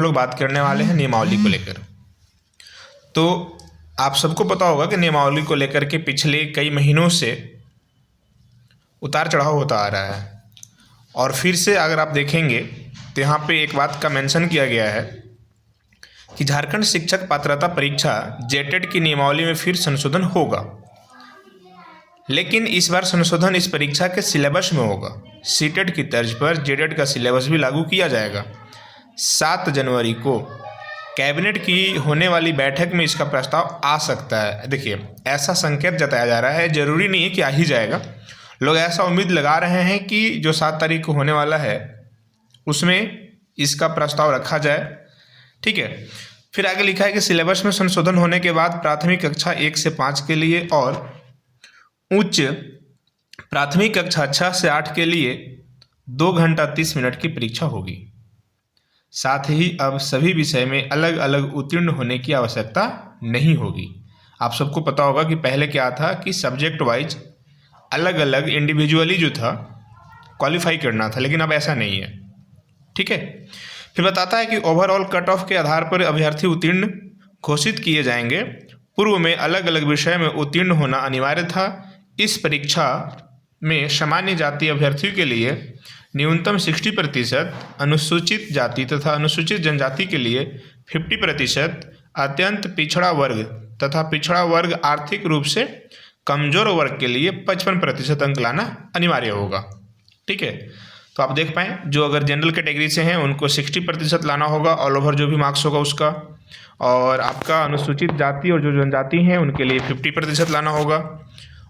लोग बात करने वाले हैं नियमावली को लेकर। तो आप सबको पता होगा कि नियमावली को लेकर के पिछले कई महीनों से उतार चढ़ाव होता आ रहा है, और फिर से अगर आप देखेंगे तो यहाँ पे एक बात का मेंशन किया गया है कि झारखंड शिक्षक पात्रता परीक्षा जेटेट की नियमावली में फिर संशोधन होगा, लेकिन इस बार संशोधन इस परीक्षा के सिलेबस में होगा। सीटेट की तर्ज पर जेटेट का सिलेबस भी लागू किया जाएगा। 7 जनवरी को कैबिनेट की होने वाली बैठक में इसका प्रस्ताव आ सकता है। देखिए, ऐसा संकेत जताया जा रहा है, जरूरी नहीं है कि आ ही जाएगा। लोग ऐसा उम्मीद लगा रहे हैं कि जो 7 तारीख को होने वाला है उसमें इसका प्रस्ताव रखा जाए। ठीक है, फिर आगे लिखा है कि सिलेबस में संशोधन होने के बाद प्राथमिक कक्षा 1 से 5 के लिए और उच्च प्राथमिक कक्षा 6 से 8 के लिए 2 घंटा 30 मिनट की परीक्षा होगी। साथ ही अब सभी विषय में अलग अलग उत्तीर्ण होने की आवश्यकता नहीं होगी। आप सबको पता होगा कि पहले क्या था कि सब्जेक्ट वाइज अलग अलग इंडिविजुअली जो था क्वालिफाई करना था, लेकिन अब ऐसा नहीं है। ठीक है, फिर बताता है कि ओवरऑल कट ऑफ के आधार पर अभ्यर्थी उत्तीर्ण घोषित किए जाएंगे। पूर्व में अलग अलग विषय में उत्तीर्ण होना अनिवार्य था। इस परीक्षा में सामान्य जाति अभ्यर्थियों के लिए न्यूनतम 60%, अनुसूचित जाति तथा अनुसूचित जनजाति के लिए 50%, अत्यंत पिछड़ा वर्ग तथा पिछड़ा वर्ग आर्थिक रूप से कमजोर वर्ग के लिए 55% अंक लाना अनिवार्य होगा। ठीक है, तो आप देख पाएँ, जो अगर जनरल कैटेगरी से हैं उनको 60% लाना होगा ऑल ओवर जो भी मार्क्स होगा उसका, और आपका अनुसूचित जाति और जो जनजाति हैं उनके लिए 50% लाना होगा,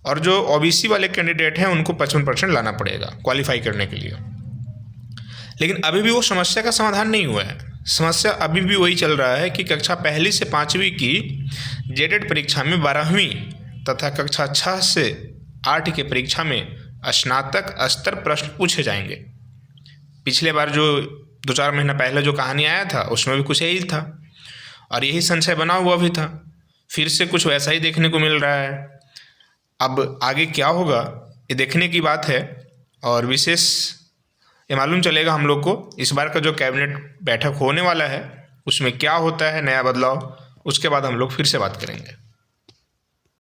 और जो ओबीसी वाले कैंडिडेट हैं उनको 55% लाना पड़ेगा क्वालिफाई करने के लिए। लेकिन अभी भी वो समस्या का समाधान नहीं हुआ है। समस्या अभी भी वही चल रहा है कि कक्षा 1 से 5वीं की जेटेट परीक्षा में 12वीं तथा कक्षा 6 से 8 की परीक्षा में स्नातक स्तर प्रश्न पूछे जाएंगे। पिछले बार जो 2-4 महीना पहले जो कहानी आया था उसमें भी कुछ यही था, और यही संशय बना हुआ भी था। फिर से कुछ वैसा ही देखने को मिल रहा है। अब आगे क्या होगा ये देखने की बात है, और विशेष ये मालूम चलेगा हम लोग को इस बार का जो कैबिनेट बैठक होने वाला है उसमें क्या होता है नया बदलाव, उसके बाद हम लोग फिर से बात करेंगे।